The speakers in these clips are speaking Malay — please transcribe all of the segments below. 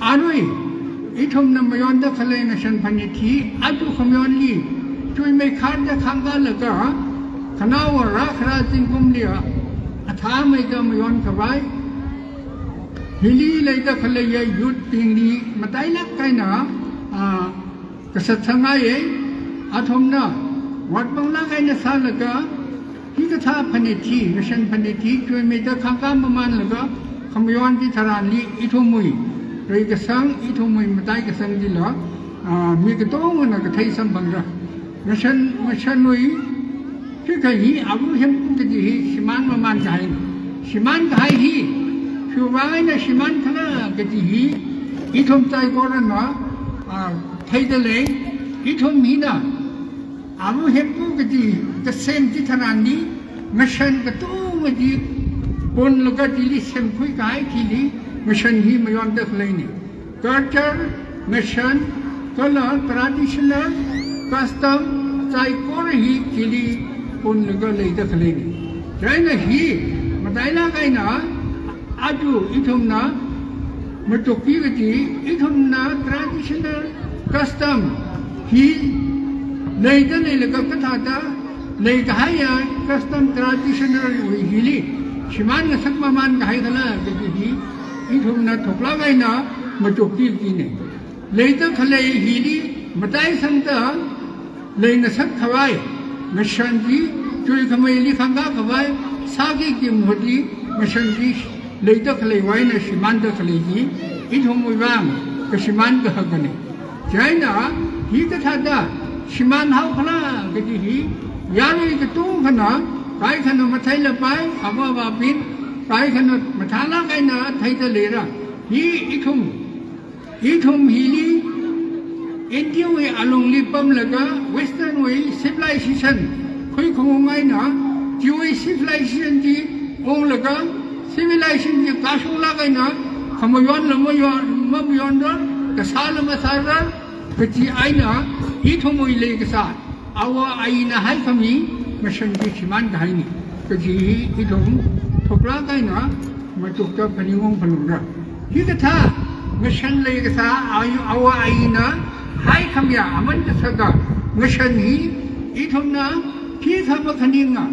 Arui, itum na mayon da kale na shan paniti, atu kamyon li, tui me kar da kanga laga, kanawa rakra tingkum liya, atha me da mayon kawai, hili lay da kale ya yut pingli, matay lak kay na, kasatsangay atom na, wat bang lakay na sa laga, hikata paniti, na shan paniti, tui me da kanga maman laga, kamyon di tarali, itumui, Ray kasang ito mo matay kasang dila, may katong na katay sa bangga. Masyanoy, kikahi, abu hiyam katihi, siman maman kahin. Siman kahihi, siwagay na siman kala katihi, itom tayo koran na, tay dalay, itom hina. Abu hiyam po katihi, kasem di tarani, masyan katong madi, pon laga dili sempuy kahit kili, Mission hi mayon da khalani culture mission color traditional custom chai kor hi kili pun laga lei da khalani jaina hi mataila kaina aju ithum na matoki gati ithum na traditional custom hi lei da lei laga katha da lei da ya custom traditional hili shiman na sakma man kai khala gati hi itum na thokla gai na matoki kine leida khale hili matai sangta leina sak khawai mashanji chui khamai li khanga khawai sagi ki modi mashanji leida khale wai na shimanda khale ji itum wang ka shiman ka hagane jaina hi ka thada shiman hau khala ka ji hi yari ka tu khana kai khana mathai la pai aba ba pin Pai khana mathala kai na thai da lera hi itum hili Indian way along li pam laga western way civilization khoi khongai na jiwi civilization ji ong laga civilization ji ka shu la kai na khamayon mayon da ka sal ma sara kachi aina itum way le ka sa awa aina hai khami mission ji chiman dai ni kachi itum Thokla kai na matukta paningong panura. Hikata ngashan lay kata awa aina hai kamya aman kasaga ngashan hi itom na kita ba kaninga.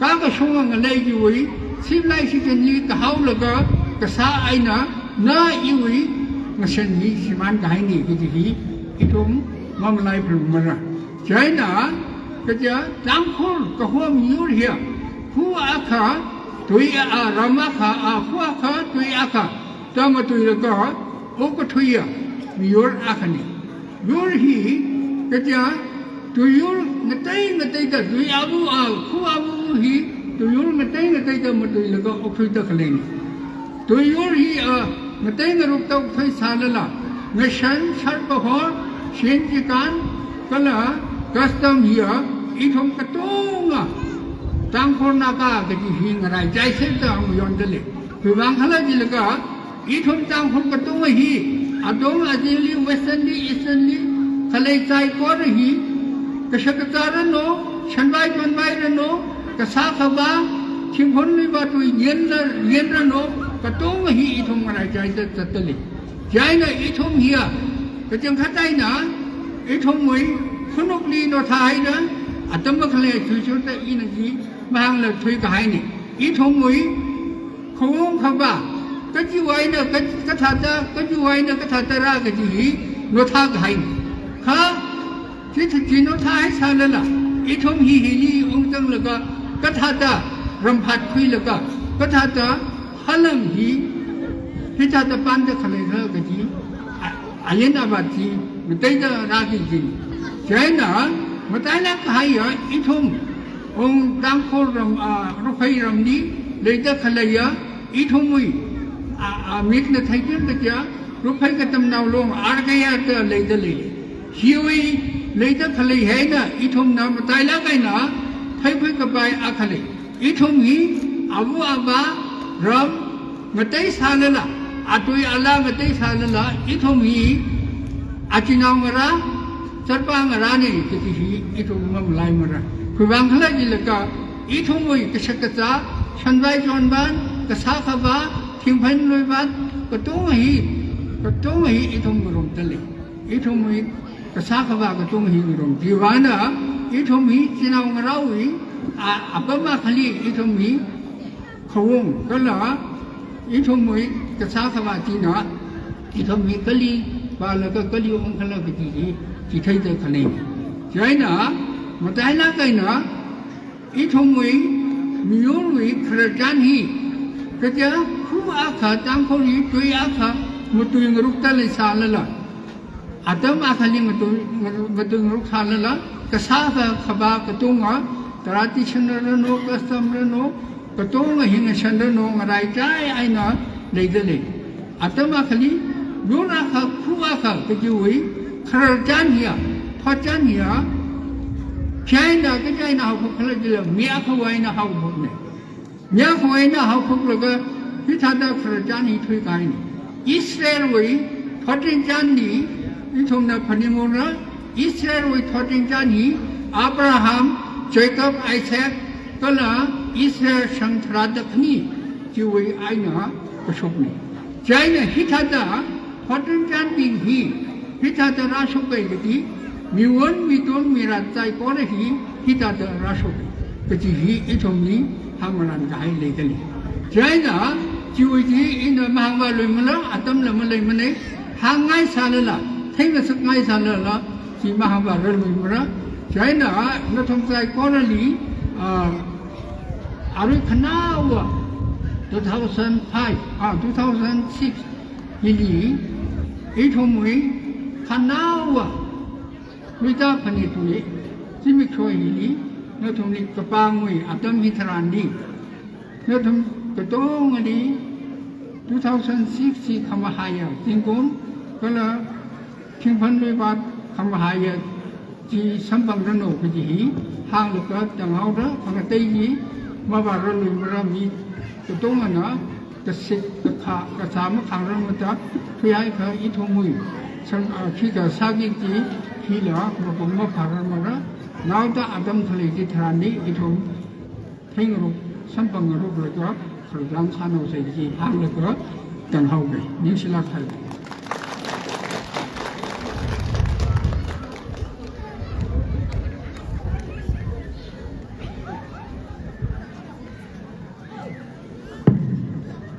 Kaga sunga ngalay jiwi simlay si kanyi kahaw laga kasa aina na iwi ngashan hi siman kahay ni kiti itom mamalay panumara. Jaina kaya tangkol kahuam yur hiya hu aka Tui ramaka fuaka tui aka tama tui laga oka tuya miur akani yur hi katya tuyur ngatai da tui abu fu abu hi tuyur ngatai da matui laga okui da khaleni tuyur hi ngatai ngarup ta okui salala ngashan sarpa ho shen jikan kala custom hiya itom katonga Tangkor naga kati hingarai jai senta ang yon dale. Bibang khala jilaga itum tangkor katunga hi adong ajili western li eastern li khalai chai kor hi kasakatara no shanbai no kasakaba chimphon li ba tu yenna no katunga hi itum ngarai jai tatali. Jai na itum hiya kajang khatai na itum moi khunuk li no thai na atamba khalai chuchuta inaji mang là thuê cái này ít không mấy không ba cái gì vậy nè cái thật ra cái gì vậy nè cái thật ra cái gì nó tha cái ha chỉ nó tha hay sao là ít không hi ông tăng là cái thật ra ram phật khui là cái thật ra halam hi thật ra pan ra khai ra cái gì alien abat gì mình thấy ra cái gì cái nào mà tại là cái vậy ít không Ông đang khô rupay ramni leida khalaya ithumui mit na thai ken ka rupay ka tam naw long argaya ta leida le hiwi leida khalai hai na ithum na matai la kai na thai phai ka bai akhale ithum hi abu aba ram matai salala atui ala matai salala ithum hi achinaw ngara sarpa ngara ne kiti hi ithum mam lai mara Kubang halai jilaka ithumui kasakata shanbai jonban kasakaba thingphan loibat katung hi ก็ต้องให้อิทมกรมตะเลยอิทมมีกษาขวาก็ต้องให้กรมจีวานะอิทมมีจีนาวเราอีอัปมาขลีอิทมมีขวงก็ละอิทมมีกษาขวาจีนะอิทมมีกะลีบาลก็กะลีองค์ขลังก็จีไทยเตขลีใจนะมาแต่ละกันนะอิทมมีโยนวิคราจันฮีก็จะคู่อาขาตังคนนี้ตัวอาขามุตุยงรุกตะเลยสาลละอาตมาขลีมุตุยงรุกสาลละกษาขบากตุงอ่ะตราติชนรโนกัสมรโนกตุงหิงชนรโนงไรใจไอ้น่ะเลยเดเลยอาตมาขลีโยนอาขาคู่อาขาก็จะวิคราจันฮีพอจันฮีใช่นะก็ใช่นะเขาพูดเลยเมียเขาไว้นะเขาพูดเนี่ยเมียเขาไว้นะเขาพูดเลยก็ที่ท่านได้ครจานีทุยกันอิสราเอลไว้ทอดทิ้งจานีที่ทงนับพันธุ์มรดกอิสราเอลไว้ทอดทิ้งจานีอับราฮัมเจคอบไอแซคก็ละอิสราเอลสังทราดพนีที่ไว้ไอ้นะก็ชกนี่ใช่นะที่ท่านได้ทอดทิ้งจานีที่ท่านได้ราชบุตรที่มีวันมีตัวมีรัฐใจก็เลยที่ตาเดราชบุตรก็จะฮีอิทมีทำงานกายเลยกันเลยใช่นะชีวิตที่อินเดียมหาวันเลยมันละอัตมละมันเลยมันเลยหางไงสารละเท่งสักไงสารละที่มหาวันเลยมันละใช่นะนักท่องเที่ยวก็เลยอาริขนาวะ2005 2006ยี่ลีอิทมีขนาวะวิจารณ์พันธุ์ตัวที่ไม่ช่วยนี่นักท่องเที่ยวกระปังวยอัตมิตรันดีนักท่องเที่ยวตัวนี้2006ที่คำว่าหายจริงคุณก็เลยชิงพันธุ์วัดคำว่าหายที่สัมพันธ์กันโน้ก็จะห่างลูกก็จังเอาละฟังกันได้ยี่มาบาร์ลุยมารามีตัวนั้นนะกษัตริย์กษัตริย์มาขังเรามาจับพยายเขาอิทมุยฉันคิดกับสากิจีที่เหลือมาผมมาผ่านมาละแล้วถ้าอาดัมทะเลที่ทานนี้อิทมทิ้งรูปสัมพันธ์รูปเลยก็ขลุ่นข้าวใส่ที่ห่างเลยก็จังเอาไปนี่สิลักไทย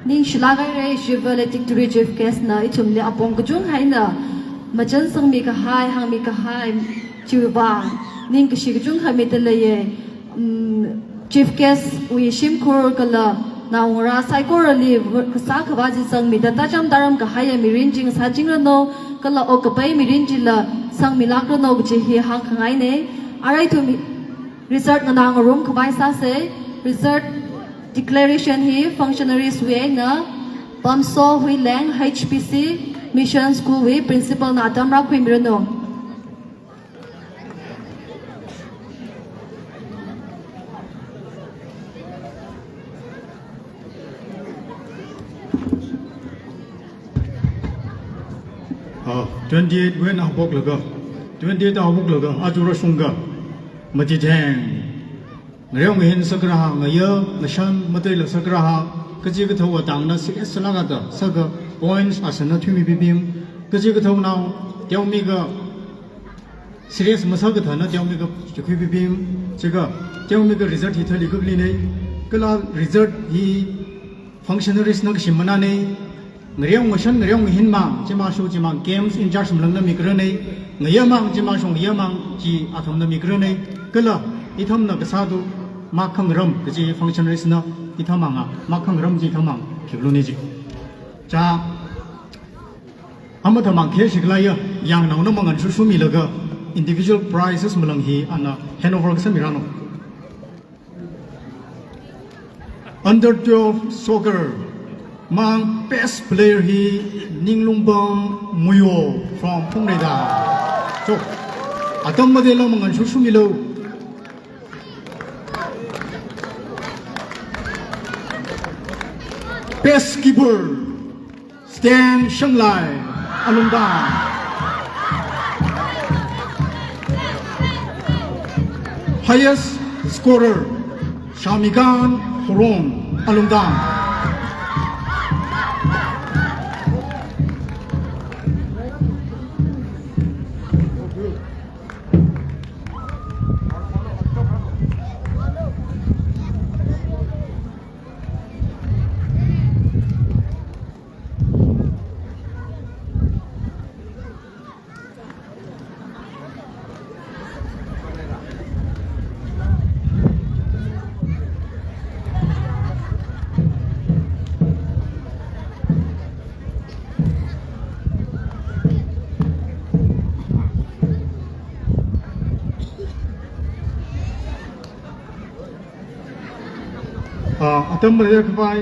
นิ่งชลากายเรย์ชีวเลติกตูริจิฟเกสนะอิชุมเลอปงกจุงไฮนะมาจันสังมีกะไฮหางมีกะไฮจิวบางนิ่งกะชิกจุงไฮมีเตเลยจิฟเกสวิชิมคูร์กะละนาวราไซโครลีกษาขวาจิสังมีดตาจำดารมกะไฮมีรินจิงสาจิงระโนกะละโอกะไปมีรินจิละสังมีลักระโนกจิฮีหังขังไงเนอะไรทุมีรีเสิร์ชนางรุมขบายซาเซรีเสิร์ชDeclaration hi functionaries we na Pamso hui Leng HPC Mission School we principal na Tamra Kwimrano Ah 28 when ahbok laga 28 ahbok laga ajura sunga mati thang ngayong hin sagraha ngayo nashan matay la sagraha kaji ka thaw atang na si salaga da saga points asana thumi bibim kaji ka thaw naw tyau mi ga serious masag tha na tyau mi ga chukhi bibim chega tyau mi ga result hi thali gubli nei kala result hi functionaries na simana nei ngayong motion ngayong hin ma chima shu chima games in charge mlang na mi kra nei ngayamang chima shong yamang chi atham na mi kra nei kala itham na kasadu 마캉 럼 그지 펑셔널리스나 이타망아 마캉 럼지 타망 기블로니지 자 한번 더 많게 시글라요 양나오는 망한 수수미러가 individual prizes 물렁히 안나 핸오버 그스미라노 under 12 soccer 망 best player 히 닝룽벙 무요 from 풍레다 저 어떤 모델로 망한 수수미러 Best keeper Stan Shanglai Alungdang Highest scorer Shamigan Horon Alungdang atam mere kpai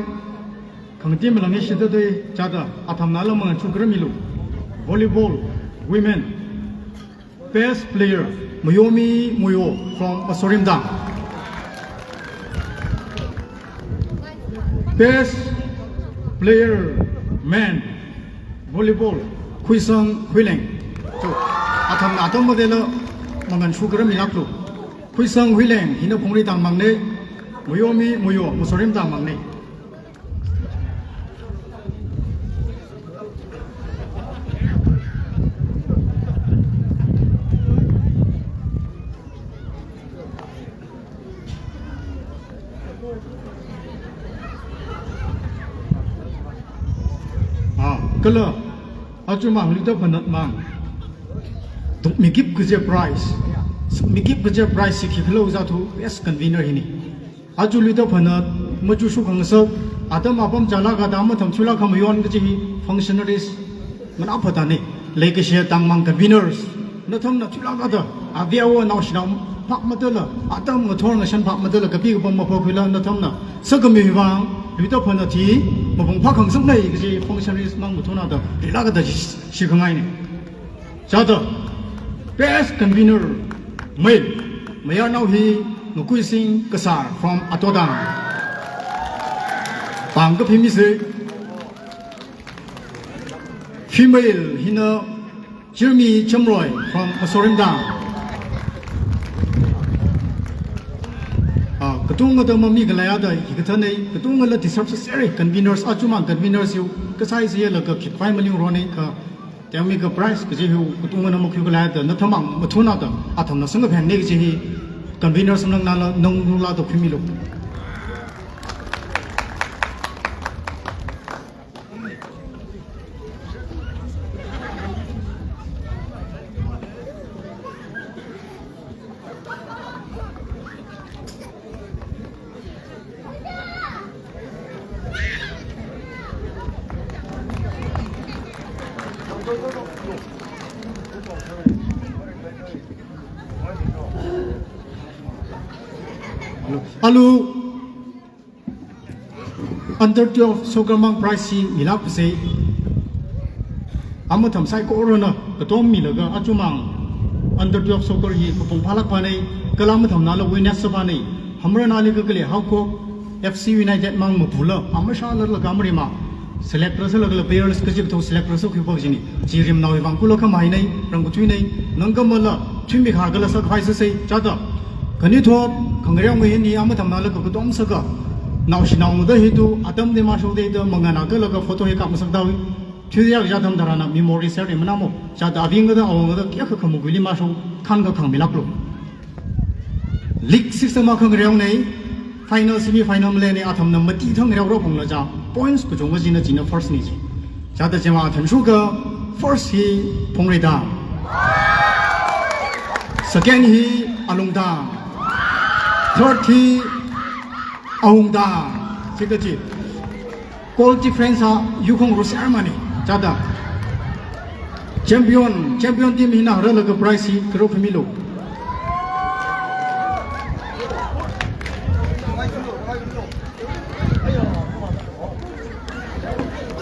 khangti melangi shida dei chada atham nala mang chukra milu volleyball women best player Muyomi Muyo from Asorimdang. Best player man volleyball Khuisang Huileng. So atam modelo mangan sugar milaklu. Khuisang Huileng hina phongri tang mangne Muyomi Muyo Asorimdang mangne. Kalau acuma kita penat mang, tu mikip kerja price sikit kalau jatuh best convener ini. Aju kita penat maju sukang sep, ada apa jala kata amat ham cula kamayon kerja functionaries, mana apa tani? Lagi saya tang mang conveners, natham nak cula kata, avia awan ausnam pak madela, ada mengatur ngasan pak madela kepi kepa popular natham na, segami bang. Kita pernah ti, mungkin pakang semai kerja functionaries mang betul nada, dilaga dah siapa ini. Jadi, best convener, maya nau hi Nguising Kesar from Atodang. Bangga pemisah, female hina Jeremy Chamroy from Asorimdang. Ketung ada mami kelaya ada, kita ni ketung ada deserve seri conveners, acuma conveners you, kesai saya lega kit 5 million roni ke, tiang ke price kerja you ketung ada mukyu kelaya ada, natham betul ada, atam naseng ke pendek kerja conveners nang nala nang nula tu pemilu. Alu under 12 sogamang price milap se amatham sai ko rona katom milaga achumang under 12 sogar hi pong phalak panai kalamatham nala winners sabani hamra nali ka kale hauko FC United mang mapula amasha la gamri ma selectors la players ka jib to selectors ko phok jini jirim nawi bang kulo khamai nei rangutui nei nangamala chimbi kha gala sak phai se chada kani thot kangreng me ni amatham nala ka dom saka naushi nauda hitu atam de ma shau de mangana ka la ka photo he ka masak dawi thya ya tham dharana memory set manamo chada abinga da awanga da kya kha khamu gili ma shau khan ka khang milak lo league system ma kangreng nei final semi final le ne atham nam mati thang raw ro phongla ja points ko jong jina jina first ni ji chada jema than shu ka first hi phongrei da second hi alung da third hi ahung da chika ji goal difference ha yukong ro ceremony chada champion team hina hara la ka prize hi kro familo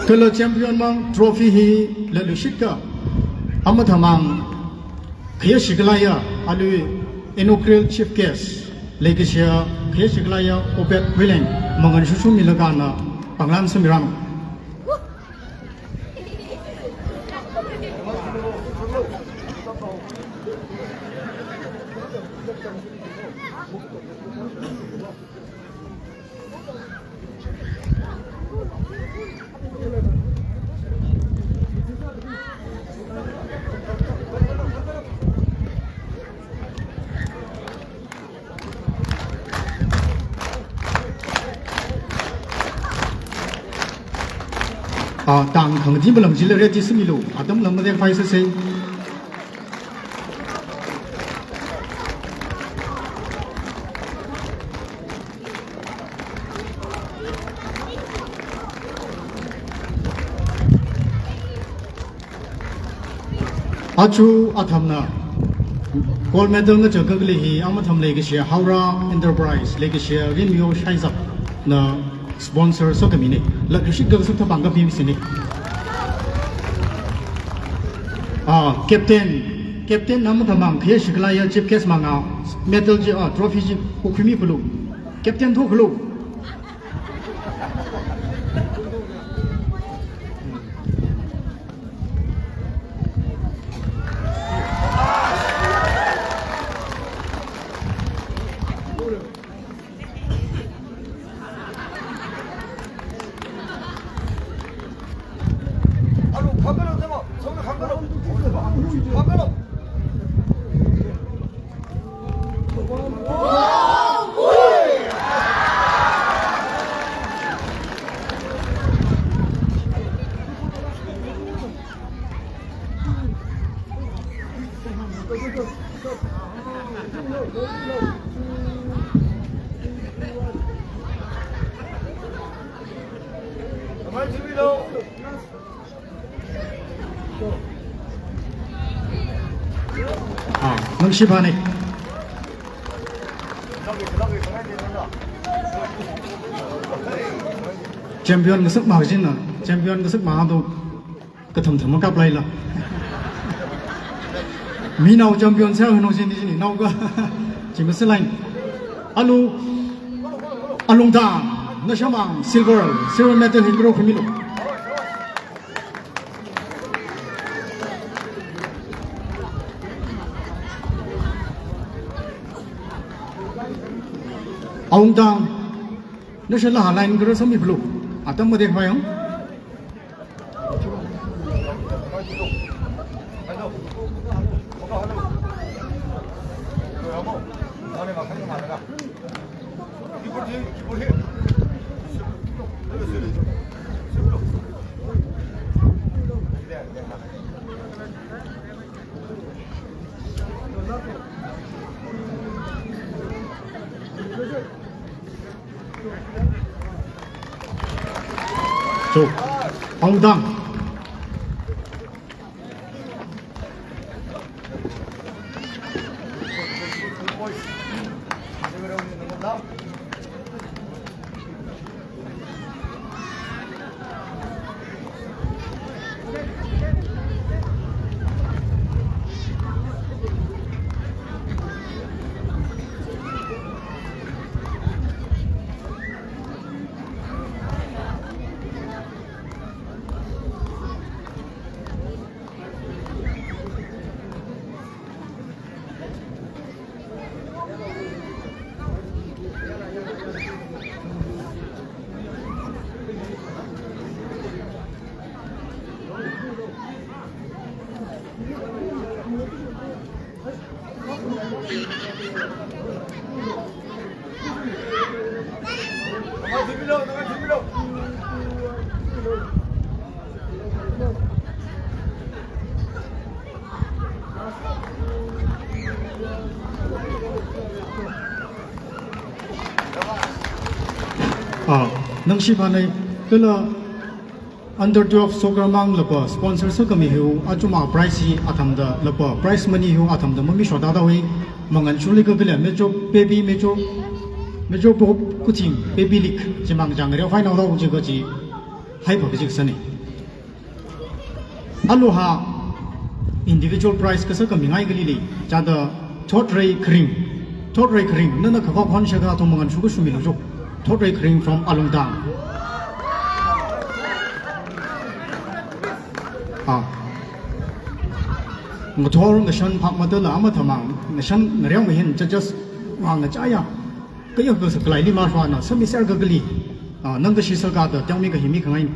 kalau champion mang trophy hi lalu shika amathamang khaya shiklaya alu inaugural chief guest legasia khaya shiklaya obet willing mangan susu milagana panglam semiram tang khang ji balang ji le re ji simi lo adam lam de phai se se achu athamna gold medal na jagagli hi amatham le ge sia haura enterprise le ge sia rinyo shaizap na sponsor so kami ni la shi ga su ta bang ga pi mi sini captain nam ta mang khye shikla ya chief case manga medal ji trophy ji ko khimi pulu captain tho khlu nang shi ba ni champion cái sức màu chứ nè champion cái sức màu đâu cái thầm cặp lại là mi nào champion sao hơn nó xin đi nào cơ chỉ có sức lạnh alo ta nó sao bằng silver medal hình pro khami lo ông ta nó sẽ là lại cái số mi flu à tâm mà đẹp phải không so ông ta nang shi ba này cái là under 12 soccer mang là pa sponsor sa kami hiu achuma price hi atham da la pa price money hiu atham da mami shoda da wi mangan chuli ka bile me jo bo kuching baby league jimang jang re final da ji ga ji hai pa ji sani aloha individual price ka sa kami ngai gali li cha da thot rei kring na ka khon sha ga to mangan chu ko sumi lo jo thot rei kring from alongdang ngồi thor ngồi sân phạc mà tôi là mà thầm mảng ngồi sân ngồi reo ngồi hiện just hoàng ngồi trái à cái yêu cầu sự lại đi mà xoan nó sớm bị xe cái gì nâng cái sự cả từ trong mình cái hiểm không anh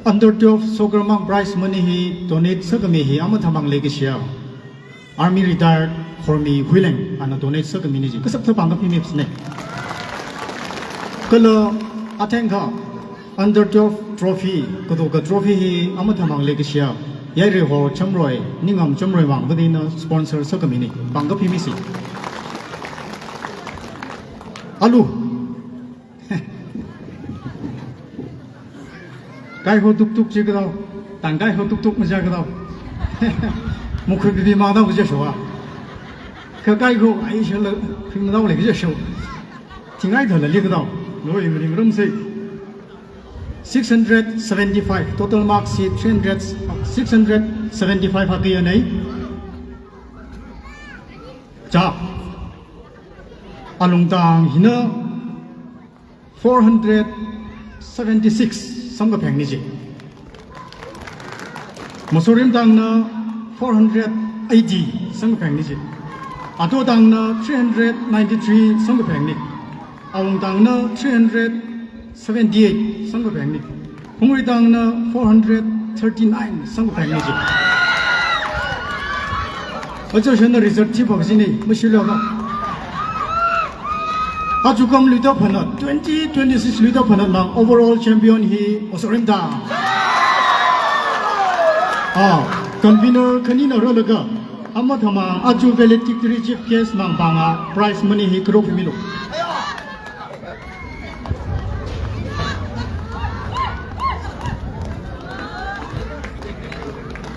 under 12 soccer mang prize money hi donate sakami hi ama thamang legacy army retired for me huileng ana donate sakami ni ji kasap thapang ka pimips ne kala atheng kha under 12 trophy ko ka trophy hi ama thamang legacy yai re ho chamroi ningam chamroi wang badina sponsor sakami ni bang ka pimisi cái hồ tục tục chỉ cái đâu tặng cái hồ tục tục mà ra cái đâu một khi bị mà đâu cái số à cái hồ ấy sẽ là khi mà đâu lại cái số thì ngay thời là liên cái đâu rồi mình rung gì 675 total mark sheet 675 hạt kia này cha alung tang hina 476 sam ka phang ni ji mosorim tang na 480 sam ka phang ni ji ato tang na 393 sam ka phang ni alung tang na 378 sam ka phang ni hungri tang na 439 sam ka phang ni ji 어저 현의 리서치 박신이 무실려가 아주 검 리더 퍼너 2026 리더 퍼너 막 오버올 챔피언 히 오소림다 컨비너 커니너 러가 아마 타마 아주 벨레틱 트리집 케이스 망방아 프라이스 머니 히 그룹이미로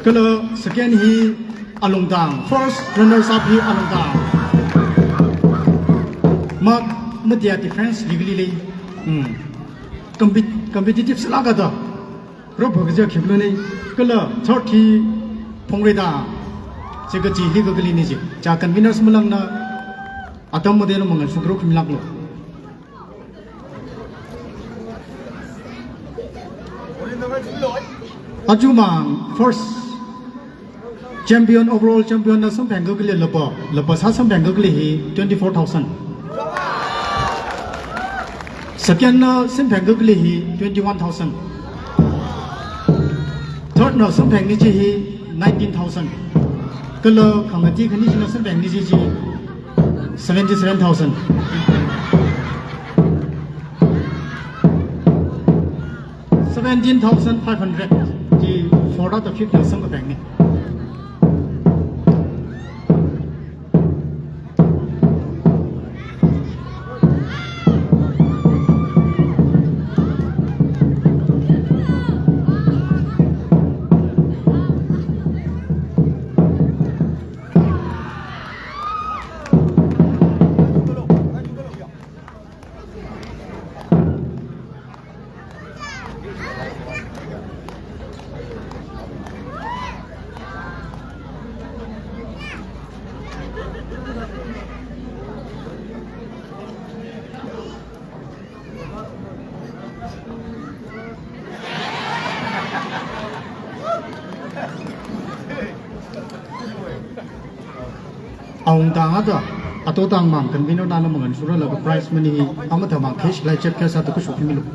그러 스캔 히 alungdang first runners up hi alungdang mak media defense legally competitive selaga da ro bogja khiblo nei kala chorthi phongreda chega ji legally ni ji cha conveners mulang na atam model mangal sugro khimlak lo ajumang first champion overall champion na sam bang gogli lapa sa sam bang gogli hi 24000 second na sam bang gogli hi 21000 third na sam bang ni ji hi 19000 kala khangati khani na sam bang ni ji 77000 17500 ji 4 out of 5 na sam bang ni Aung tang ada atau tang mang kan bino nana mangan surah lagu prize money amat hamang cash lai check kasa tu kusuh milu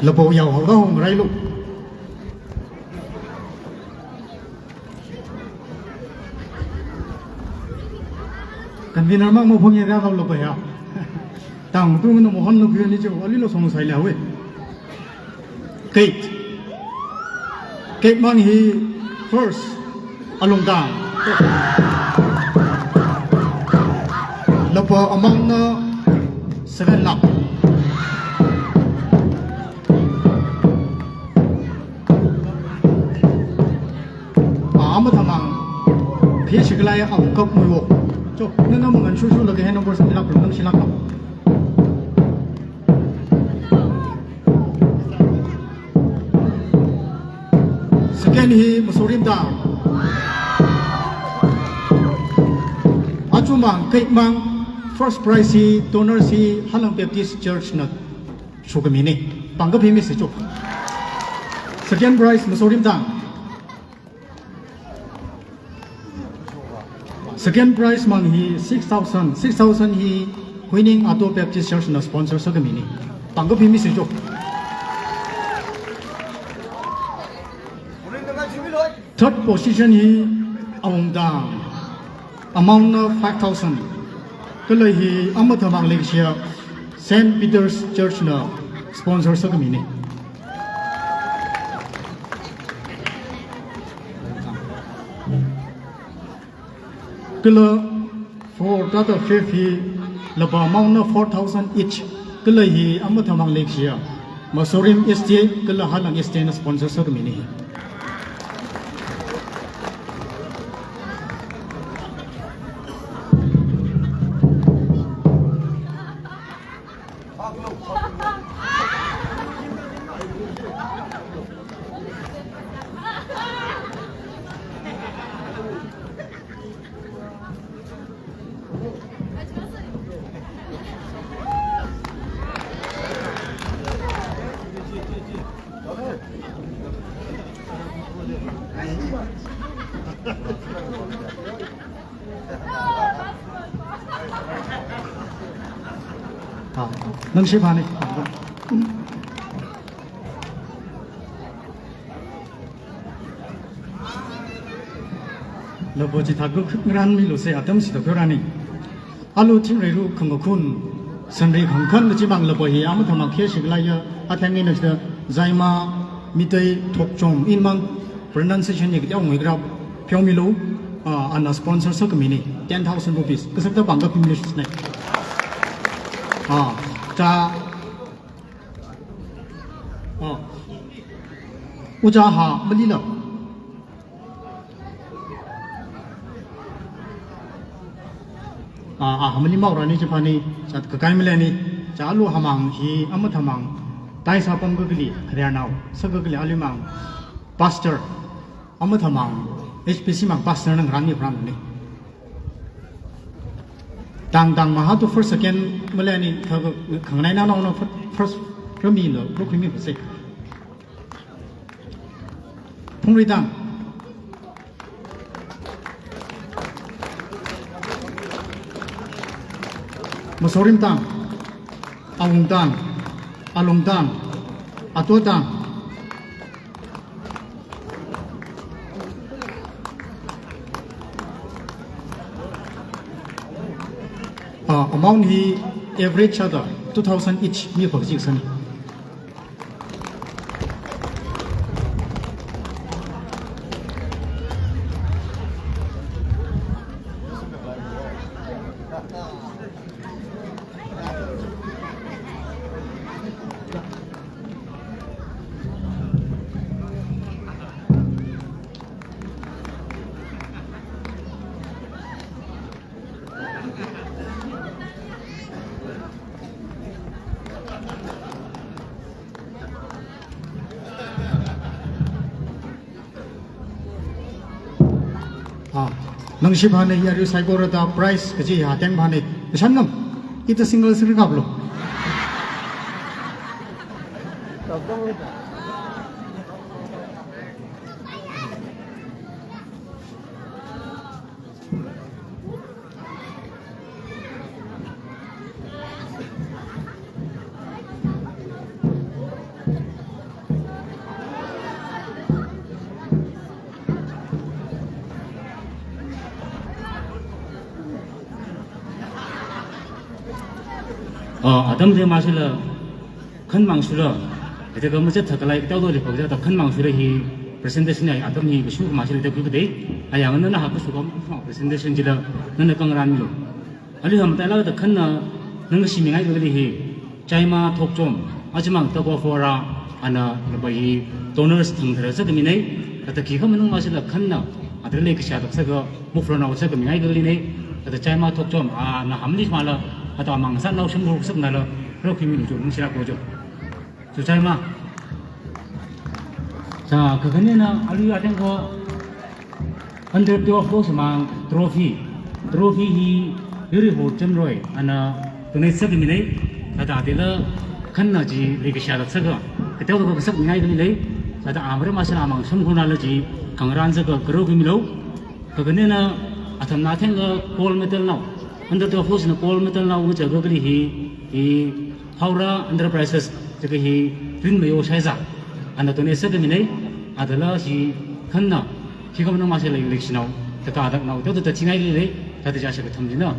là bộ giàu họ có hồng ray luôn cần viên mang một phong ra không lộc vậy à tàng tôi nó một hòn lộc viên đi chứ ở lì xong sai lẻo ấy Kate mang hi first along tàng lộc among nó 7 lakh amat hamang phía trước lại ông cốc mùi bộ cho nên nó một số là cái number 7 lakh belum silak lah second hi musorim da achumang keikmang first prize hi donor si Halang Baptist Church na sugamini panggaphimi se chu second prize musorim da second prize mang hi 6,000 hi winning Ado Baptist Church na sponsor sugamini panggaphimi se chu third position hi awongdang amount of 5,000 kalai hi amathamang leksia St. Peter's Church na sponsor sagamini kala for that fifth hi laba amount of 4,000 each kalai hi amathamang leksia Masorim ST kala Halang ST na sponsor sagamini nang sipani loboji thaguk ngran mi lo se atam si to korani alu thing re ru khang khun sanri khang khan ji bang lobo hi am thama khe sigla ya athangi na sta zaima mitei thokchom in mang pronunciation ni ga ngoi gra phyomi lo ana sponsor sa kamini 10,000 rupees kasak ta bang ga pimle snai 자, 우자하 멀리너, 멀리 마오라니 집안이 자 그까이밀레니 자 알루 하망 히 아무타망 다이사 범거글리 그래나오 서거글리 알리망 파스터 아무타망 HPC망 파스터는 그랑이 그랑네. Dang maha tu first second malani kangnai na no first rami lo rukimi pase phungri dang musorim dang awung dang alung dang ato dang amount he average ada 2,000 each mi phok sani nangsi bhane yari saibora da price kaji hateng bhane sannam ita single sir gablo Adam dia masih le, kan mangsur le, itu kamu cakap terkalai kita tu lepas kita kan mangsur hi presentation ni Adam hi besok masih le tapi deh, ayang anda nak aku suka presentation jadi nanda kangran lo, ali ham tak lalu kan nanda si mengai tu hi, caima thok jom, aja mang tak gua fora, ana lepas donors tenggelam sedemi ni, kata kita menung masih le kan na, ada lagi siapa sega mufrona usah kami mengai tu ni, kata caima thok jom, na hamli malah atau amang san lau sembuh sebenarnya rok kimi lucu, mungkin aku lucu. Susah mah. 자, 그거는 알루야 된 거, under the office mang trophy hi yuri ho chemroi ana tunai sak minai ada adela khanna ji legisha la saga ketau ko sak ngai ni lei ada amre masala amang samkhuna la ji kangran saga gro gi milo kagane na atham na theng ga gold medal now under the office na gold medal now ga ga gri hi haura enterprises jaga hi twin mayo saiza ana tunai sak minai adala ji khanna 지금 너무 마실래 일렉시나우 또 아닥 나우 또 지나이리 다들 자식을 탐지나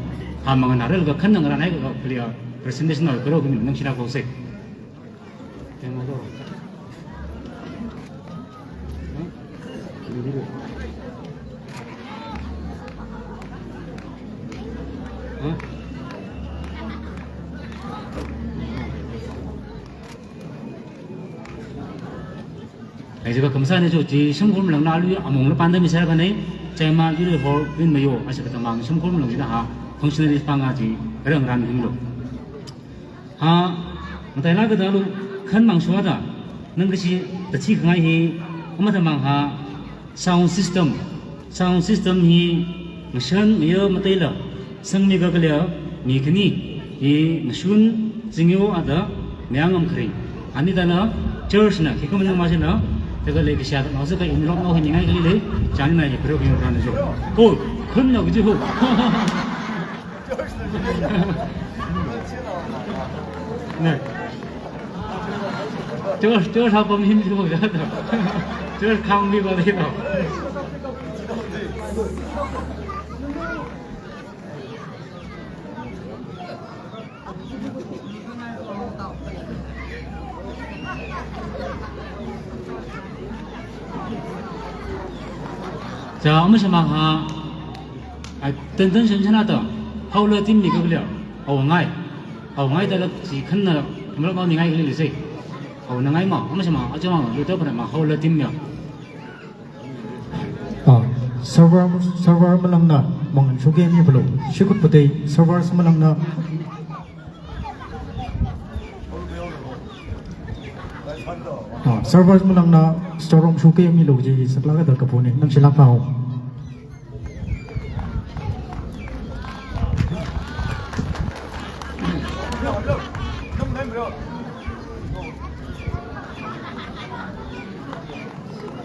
아망은 나를 그 큰는 거라 내가 그리야 프레젠테이션 할 거로 그러면 능시라고 오세 대마도 제가 검사는 저지 성공을 나누려 아몽을 반대미 살아가네 제마 이를 홀 윈마요 아시겠다 망 성공을 넘기다 하 펑셔널리 방아지 그런 란 힘로 아 근데 그다로 큰 망수하다 는 것이 더치 강하이 엄마다 망하 사운드 시스템 이 무슨 미어 못이라 성미가 그려 미그니 이 무슨 증요 아다 명함 그리 아니다나 저스나 기금은 마시나 제가 레기 시작 나서 그 인롱 나오는 게 아니래 장난이 그러고 있는 죠. 오, 큰나 그지 호. 네. 저 사범 힘들고 그러다. 저 강미가 되다. 자, 어머셔마하 뜬뜬 신선하다 하울러 팀니 그걸려 어왕아이 다가 지 큰나 뭐라고 니가이 그릴리세 어왕아이 뭐 어머셔마 아저마 요더브나 마 하울러 팀며 server malangna mangan suge mi blo shikut putei server malangna server malangna storeroom suge mi lo ji sakla ga ka pone nang silak pao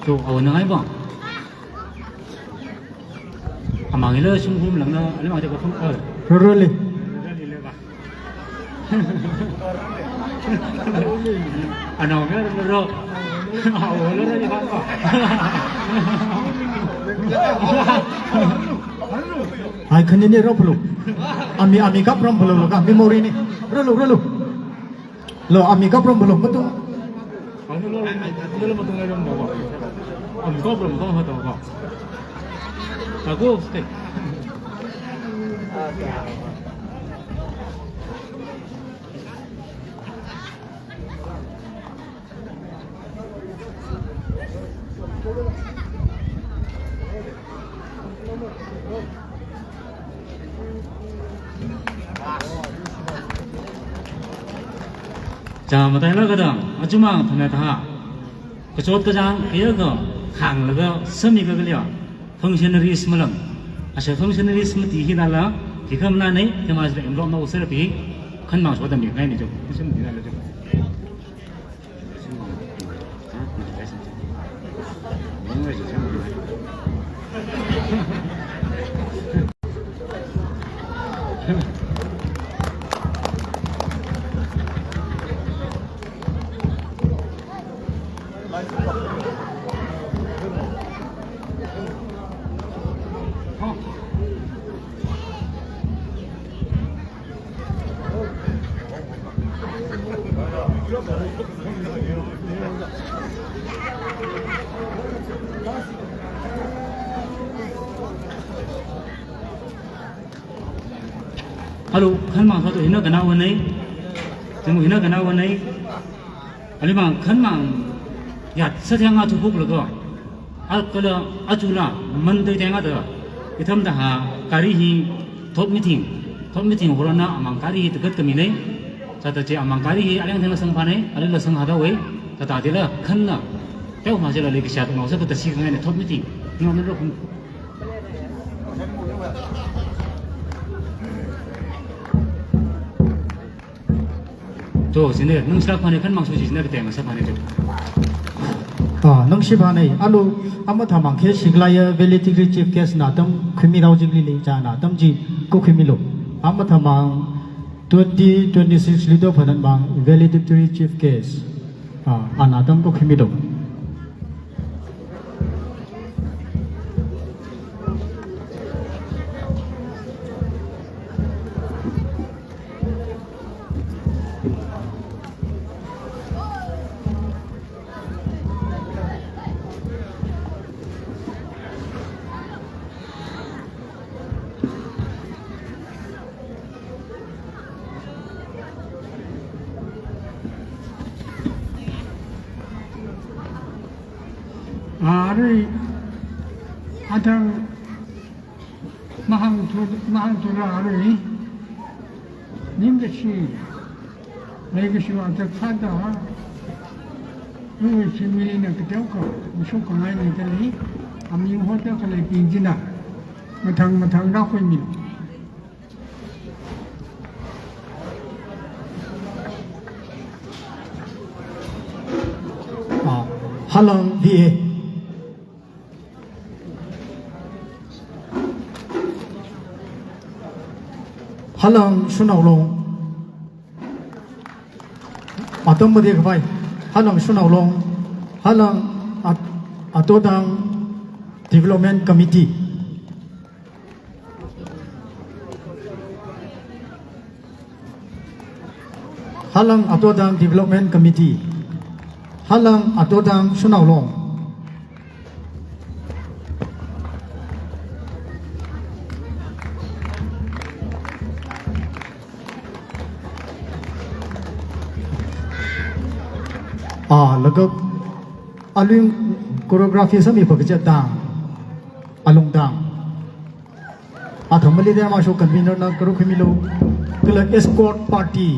또 어왕아이 뭐 아망이라 신금 랑나 얼마 되고 really 아나오면으로 아오르르니 반가 ai khani ni ro blo ami ka prom blo ka memory ni rolo lo ami ka prom blo betul 오늘로 보통 내려면 먹어 무거워 무거워 하다 먹어 하고 스테이크 자, 뭐다 이러거든. 아줌마 보내다. 그 좋거장 이거 강르가 섬이가 그려. 펑셔너리즘을 아셔 펑셔너리즘 디히달라 디컴나네 대마스 엠롬 노 세르비 큰망 소담이 가이니죠. 무슨 디달라죠. Halo, kan mang satu hina kena wanai, temu hina kena wanai. Ali mang kan mang, ya setiap ngatu huk lego. Kalau ajula mendai tengah tu, itam dah kari hi top meeting horana amang kari hi dekat kami ni. Satu je amang kari hi ada yang tengah sang pane, ada yang sang hada wei. Kata dia lah kan na, tao mà chỉ là lấy cái xe tụi nó sẽ có thể xí cái này thốt mới thì nó rất không to xin này nung sắp này khăn mang số gì này cái tiền mà sắp này được nang shiba nei alu amma thamang khe siglaya validity chief case na tam khimi rau jingli le cha na tam ji ko khimi lo amma thamang 2026 lido phanan bang validity chief case ana tam ko khimi lo Ari atang mahang tura ari nimdashi legashi atang kada nu simili na kitaw ko musok ko ngai ni kali ami hotel kali pinjina matang ra ko ni halang va halang sunau long atom made ka bai halang sunau long halang atodang development committee halang atodang development committee halang atodang sunau long laga alung choreography sami pagja dang alung dang athamali de ma sho convener na karo khimilo kala escort party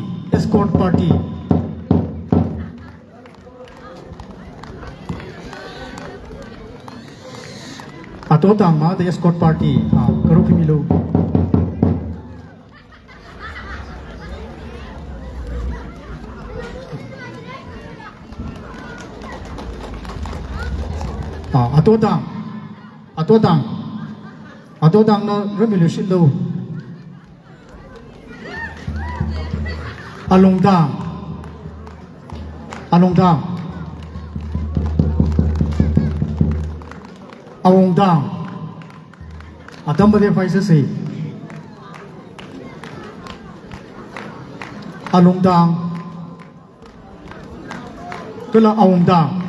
ato tang ma the escort party karo khimilo atodang na remilu shilo alongdang awongdang atambade paisa se alongdang kala awongdang